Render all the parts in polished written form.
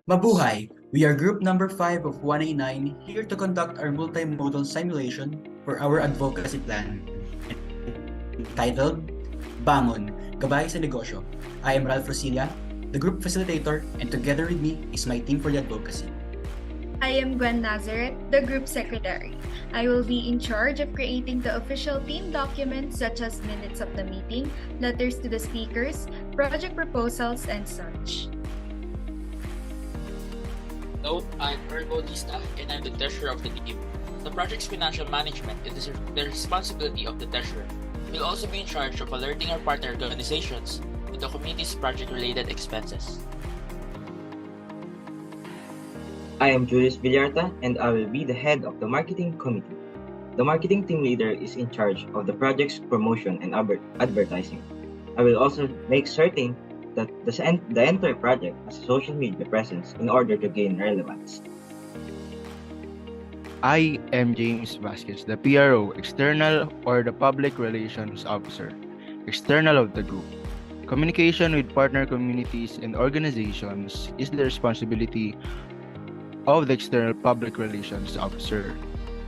Mabuhay! We are group number 5 of 1A9 here to conduct our multimodal simulation for our advocacy plan entitled BANGON, Gabay sa Negosyo. I am Ralph Rosilia, the group facilitator, and together with me is my team for the advocacy. I am Gwen Nazareth, the group secretary. I will be in charge of creating the official team documents such as minutes of the meeting, letters to the speakers, project proposals, and such. Hello, I'm Ergo Dista, and I'm the treasurer of the team. The project's financial management is the responsibility of the treasurer. We'll also be in charge of alerting our partner organizations to the committee's project-related expenses. I am Julius Villarta, and I will be the head of the marketing committee. The marketing team leader is in charge of the project's promotion and advertising. I will also make certain that the entire project has a social media presence in order to gain relevance. I am James Vasquez, the PRO, external or the public relations officer, external of the group. Communication with partner communities and organizations is the responsibility of the external public relations officer.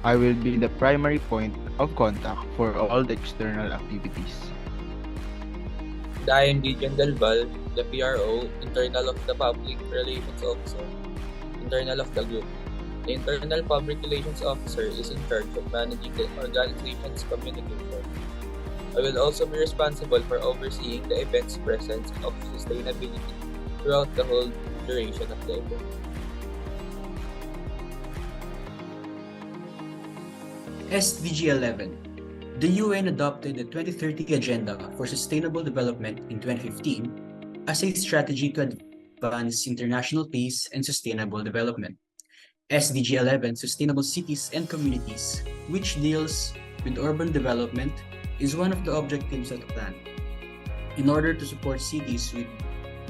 I will be the primary point of contact for all the external activities. I am Gideon Galval, the PRO, internal of the Public Relations Officer, internal of the group. The Internal Public Relations Officer is in charge of managing the organization's communication. I will also be responsible for overseeing the event's presence of sustainability throughout the whole duration of the event. SDG 11. The UN adopted the 2030 Agenda for Sustainable Development in 2015 as a strategy to advance international peace and sustainable development. SDG 11, Sustainable Cities and Communities, which deals with urban development, is one of the objectives of the plan. In order to support cities with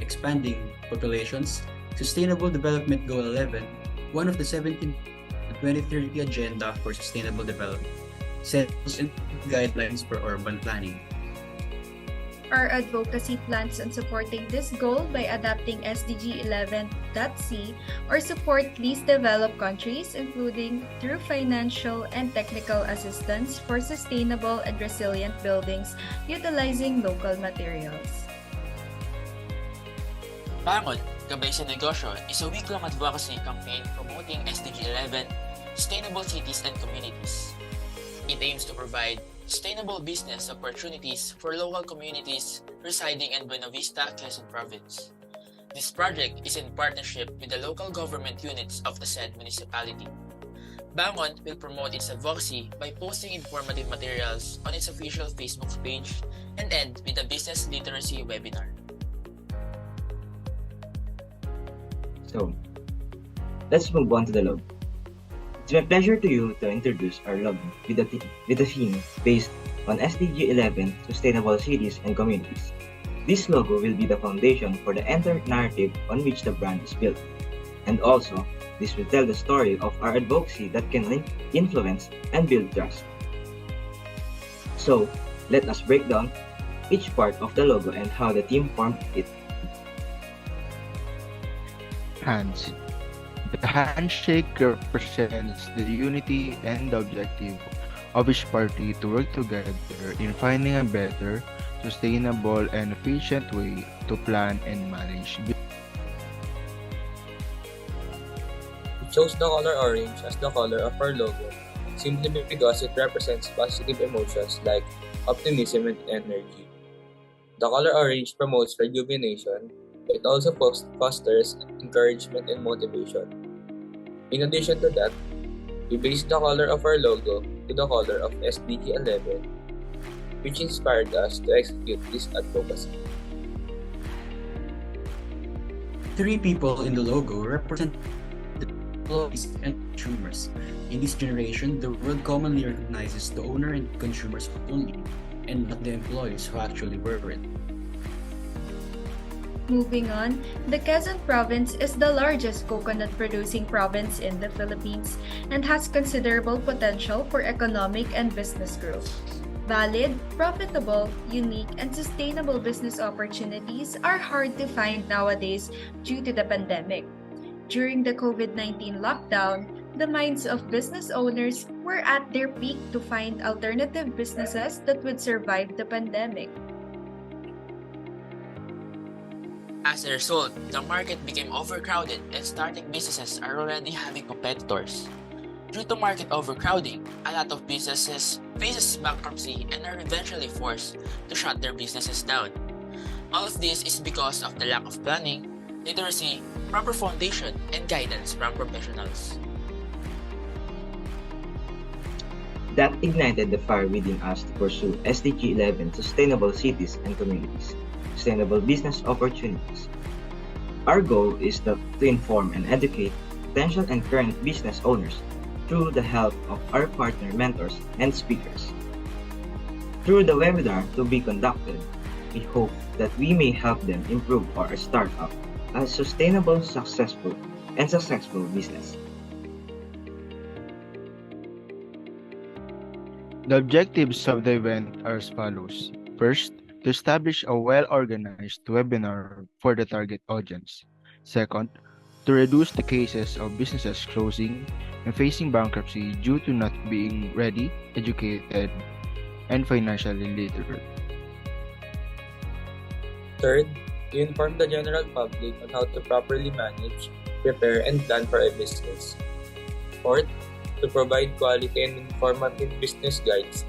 expanding populations, Sustainable Development Goal 11, one of the 17 2030 Agenda for Sustainable Development, sets guidelines for urban planning. Our advocacy plans on supporting this goal by adapting SDG 11.c or support least developed countries, including through financial and technical assistance for sustainable and resilient buildings utilizing local materials. BANGON, Gabay sa Negosyo is a week-long advocacy campaign promoting SDG 11, Sustainable Cities and Communities. It aims to provide sustainable business opportunities for local communities residing in Buena Vista, Quezon Province. This project is in partnership with the local government units of the said municipality. BANGON will promote its advocacy by posting informative materials on its official Facebook page and end with a business literacy webinar. So, let's move on to the logo. It's my pleasure to you to introduce our logo with a theme based on SDG 11, Sustainable Cities and Communities. This logo will be the foundation for the entire narrative on which the brand is built. And also, this will tell the story of our advocacy that can influence and build trust. So, let us break down each part of the logo and how the team formed it. Hands. The handshake represents the unity and the objective of each party to work together in finding a better, sustainable, and efficient way to plan and manage. We chose the color orange as the color of our logo simply because it represents positive emotions like optimism and energy. The color orange promotes rejuvenation. It also fosters encouragement and motivation. In addition to that, we based the color of our logo to the color of SDG 11, which inspired us to execute this advocacy. 3 people in the logo represent the employees and consumers. In this generation, the world commonly recognizes the owner and consumers only, and not the employees who actually wear it. Moving on, the Quezon Province is the largest coconut-producing province in the Philippines and has considerable potential for economic and business growth. Valid, profitable, unique, and sustainable business opportunities are hard to find nowadays due to the pandemic. During the COVID-19 lockdown, the minds of business owners were at their peak to find alternative businesses that would survive the pandemic. As a result, the market became overcrowded and starting businesses are already having competitors. Due to market overcrowding, a lot of businesses faces bankruptcy and are eventually forced to shut their businesses down. All of this is because of the lack of planning, literacy, proper foundation, and guidance from professionals. That ignited the fire within us to pursue SDG 11 Sustainable Cities and Communities, Sustainable Business Opportunities. Our goal is to inform and educate potential and current business owners through the help of our partner mentors and speakers. Through the webinar to be conducted, we hope that we may help them improve our startup as sustainable, successful business. The objectives of the event are as follows. First, to establish a well-organized webinar for the target audience. Second, to reduce the cases of businesses closing and facing bankruptcy due to not being ready, educated, and financially literate. Third, to inform the general public on how to properly manage, prepare, and plan for a business. Fourth, to provide quality and informative business guides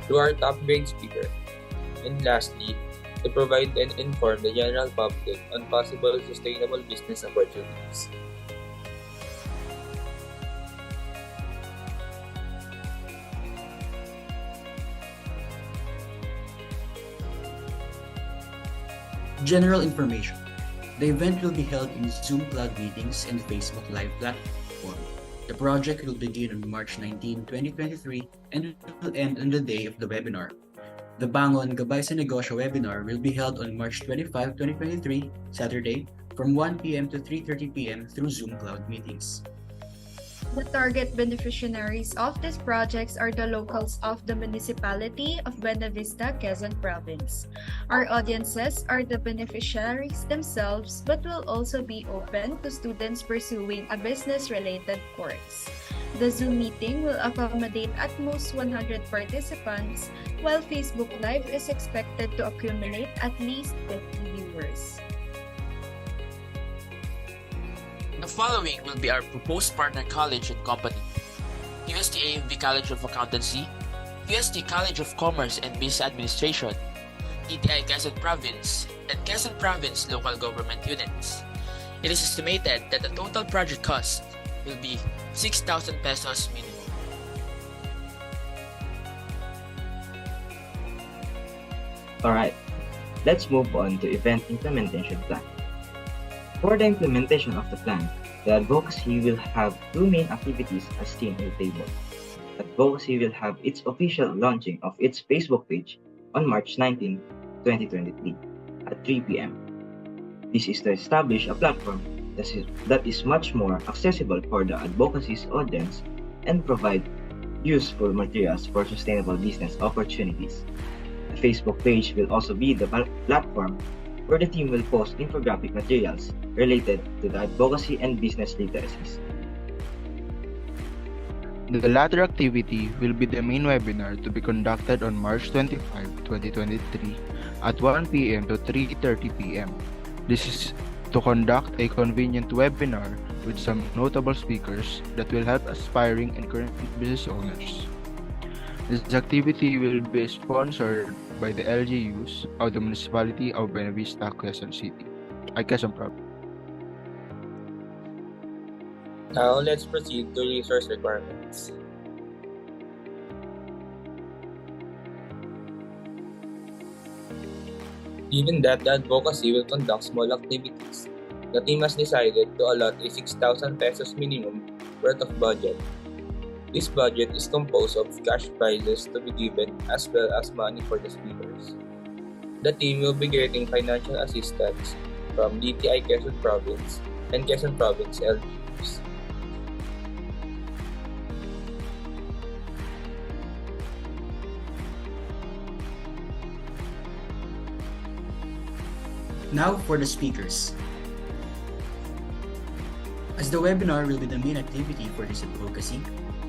through our top-grade speaker. And lastly, to provide and inform the general public on possible sustainable business opportunities. General information. The event will be held in Zoom Cloud meetings and Facebook Live platform. The project will begin on March 19, 2023 and will end on the day of the webinar. The BANGON Gabay sa Negosyo webinar will be held on March 25, 2023, Saturday, from 1 p.m. to 3:30 p.m. through Zoom Cloud meetings. The target beneficiaries of these projects are the locals of the municipality of Buena Vista, Quezon Province. Our audiences are the beneficiaries themselves, but will also be open to students pursuing a business-related course. The Zoom meeting will accommodate at most 100 participants, while Facebook Live is expected to accumulate at least 50 viewers. The following will be our proposed partner college and company: UST-AFB College of Accountancy, UST College of Commerce and Business Administration, TTI Quezon Province, and Quezon Province local government units. It is estimated that the total project cost will be 6,000 pesos minimum. Alright, let's move on to event implementation plan. For the implementation of the plan, the advocacy will have two main activities as seen in the table. Advocacy will have its official launching of its Facebook page on March 19, 2023 at 3 p.m. This is to establish a platform that is much more accessible for the advocacy's audience and provide useful materials for sustainable business opportunities. The Facebook page will also be the platform where the team will post infographic materials related to the advocacy and business literacies. The latter activity will be the main webinar to be conducted on March 25, 2023 at 1 p.m. to 3:30 p.m. This is to conduct a convenient webinar with some notable speakers that will help aspiring and current business owners. This activity will be sponsored by the LGUs of the Municipality of Buena Vista, Quezon Province. Now, let's proceed to resource requirements. Given that the advocacy will conduct small activities, the team has decided to allot a 6,000 pesos minimum worth of budget. This budget is composed of cash prizes to be given as well as money for the speakers. The team will be getting financial assistance from DTI Quezon Province and Quezon Province LGUs. Now for the speakers. As the webinar will be the main activity for this advocacy,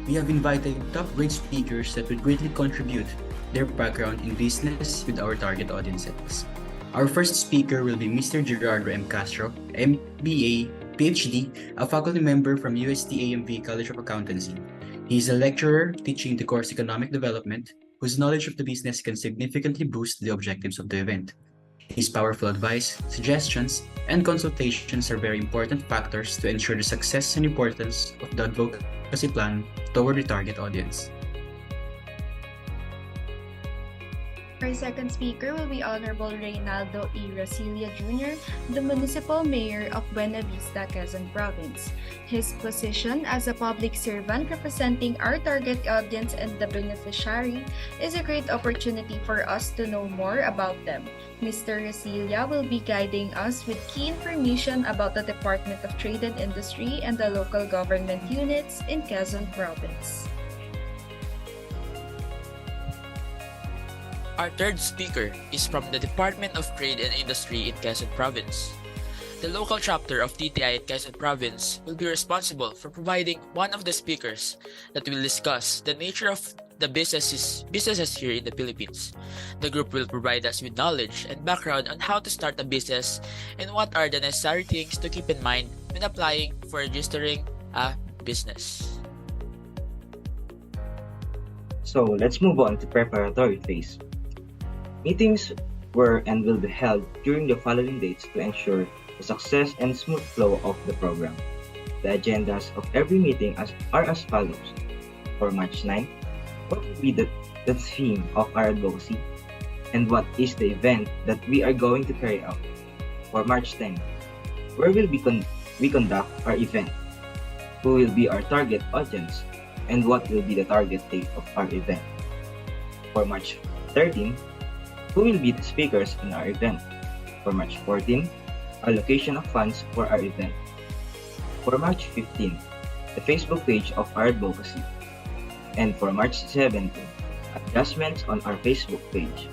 we have invited top-grade speakers that will greatly contribute their background in business with our target audiences. Our first speaker will be Mr. Gerardo M. Castro, MBA, PhD, a faculty member from UST-AMV College of Accountancy. He is a lecturer teaching the course Economic Development, whose knowledge of the business can significantly boost the objectives of the event. His powerful advice, suggestions, and consultations are very important factors to ensure the success and importance of the advocacy plan toward the target audience. Our second speaker will be Honorable Reynaldo E. Rosilia Jr., the Municipal Mayor of Buena Vista, Quezon Province. His position as a public servant representing our target audience and the beneficiary is a great opportunity for us to know more about them. Mr. Rosilia will be guiding us with key information about the Department of Trade and Industry and the local government units in Quezon Province. Our third speaker is from the Department of Trade and Industry in Quezon Province. The local chapter of TTI in Quezon Province will be responsible for providing one of the speakers that will discuss the nature of the businesses here in the Philippines. The group will provide us with knowledge and background on how to start a business and what are the necessary things to keep in mind when applying for registering a business. So let's move on to preparatory phase. Meetings were and will be held during the following dates to ensure the success and smooth flow of the program. The agendas of every meeting are as follows. For March 9, what will be the theme of our advocacy, and what is the event that we are going to carry out? For March 10, where will we conduct our event? Who will be our target audience, and what will be the target date of our event? For March 13, who will be the speakers in our event? For March 14, allocation of funds for our event. For March 15, the Facebook page of our advocacy. And for March 17, adjustments on our Facebook page.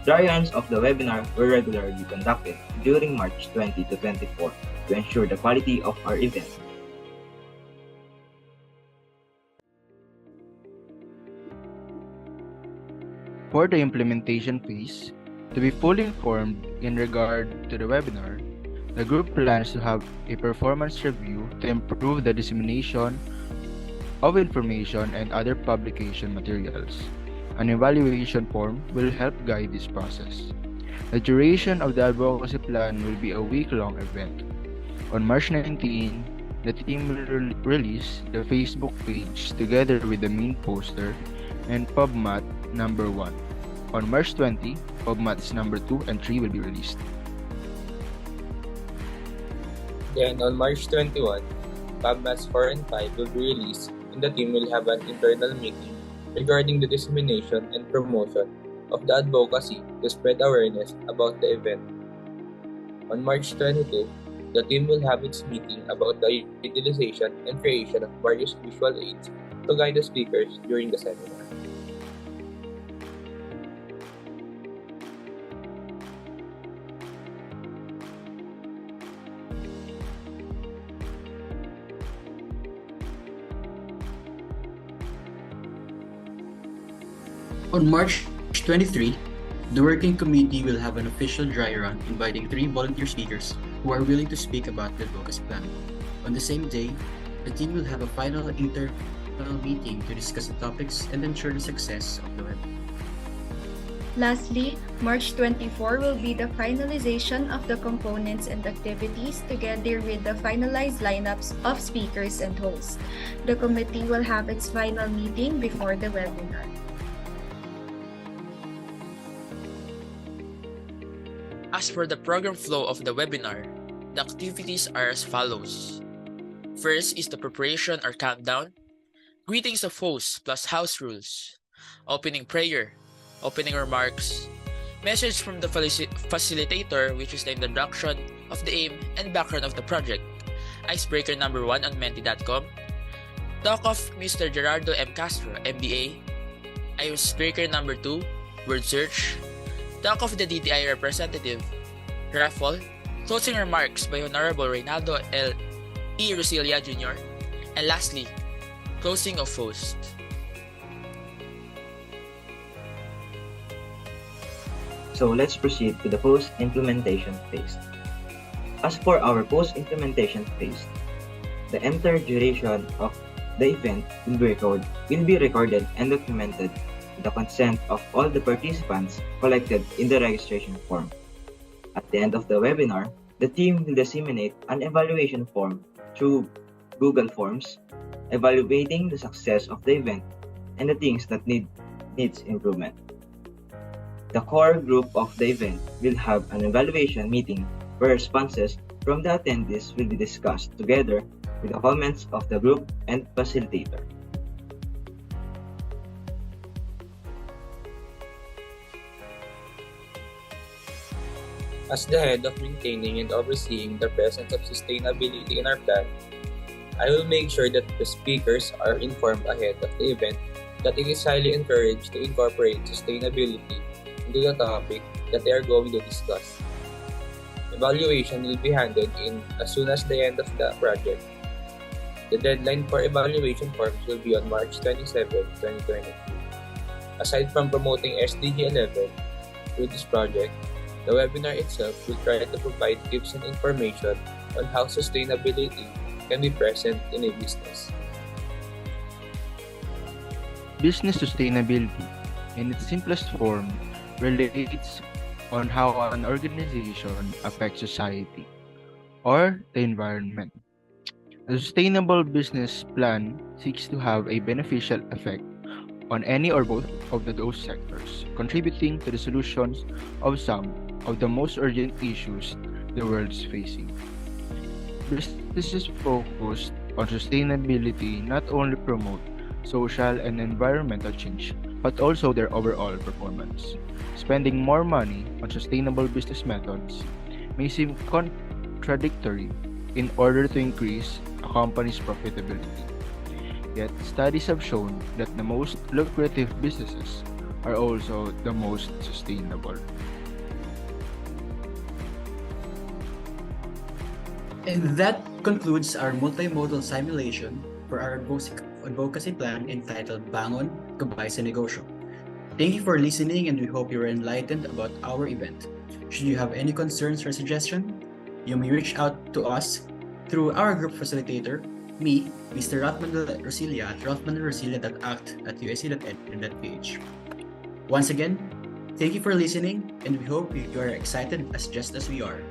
Dry runs of the webinar were regularly conducted during March 20 to 24 to ensure the quality of our event. For the implementation phase, to be fully informed in regard to the webinar, the group plans to have a performance review to improve the dissemination of information and other publication materials. An evaluation form will help guide this process. The duration of the advocacy plan will be a week-long event. On March 19, the team will release the Facebook page together with the main poster and PubMat number 1. On March 20, PubMats number 2 and 3 will be released. Then on March 21, PubMats 4 and 5 will be released, and the team will have an internal meeting regarding the dissemination and promotion of the advocacy to spread awareness about the event. On March 22, the team will have its meeting about the utilization and creation of various visual aids to guide the speakers during the seminar. On March 23, the working committee will have an official dry run inviting 3 volunteer speakers who are willing to speak about the advocacy plan. On the same day, the team will have a final internal meeting to discuss the topics and ensure the success of the webinar. Lastly, March 24 will be the finalization of the components and activities together with the finalized lineups of speakers and hosts. The committee will have its final meeting before the webinar. As for the program flow of the webinar, the activities are as follows. First is the preparation or countdown, greetings of hosts plus house rules, opening prayer, opening remarks, message from the facilitator, which is the introduction of the aim and background of the project, icebreaker number 1 on menti.com, talk of Mr. Gerardo M. Castro, MBA, icebreaker number 2, word search, talk of the DTI representative, raffle, closing remarks by Honorable Reynaldo E. Rosilia Jr., and lastly, closing of host. So let's proceed to the post-implementation phase. As for our post-implementation phase, the entire duration of the event will be recorded and documented with the consent of all the participants collected in the registration form. At the end of the webinar, the team will disseminate an evaluation form through Google Forms, evaluating the success of the event and the things that needs improvement. The core group of the event will have an evaluation meeting where responses from the attendees will be discussed together with the comments of the group and facilitator. As the head of maintaining and overseeing the presence of sustainability in our plan, I will make sure that the speakers are informed ahead of the event that it is highly encouraged to incorporate sustainability into the topic that they are going to discuss. Evaluation will be handed in as soon as the end of the project. The deadline for evaluation forms will be on March 27, 2022. Aside from promoting SDG 11 through this project, the webinar itself will try to provide tips and information on how sustainability can be present in a business. Business sustainability, in its simplest form, relates on how an organization affects society or the environment. A sustainable business plan seeks to have a beneficial effect on any or both of those sectors, contributing to the solutions of some of the most urgent issues the world is facing. Businesses focused on sustainability not only promote social and environmental change, but also their overall performance. Spending more money on sustainable business methods may seem contradictory in order to increase a company's profitability. Yet, studies have shown that the most lucrative businesses are also the most sustainable. And that concludes our multimodal simulation for our advocacy plan entitled BANGON, Gabay, Negosyo. Thank you for listening, and we hope you were enlightened about our event. Should you have any concerns or suggestions, you may reach out to us through our group facilitator, me, Mr. Rosmanel Rosilia at rosmanelrosilia.act@usc.edu.ph. Once again, thank you for listening, and we hope you are excited just as we are.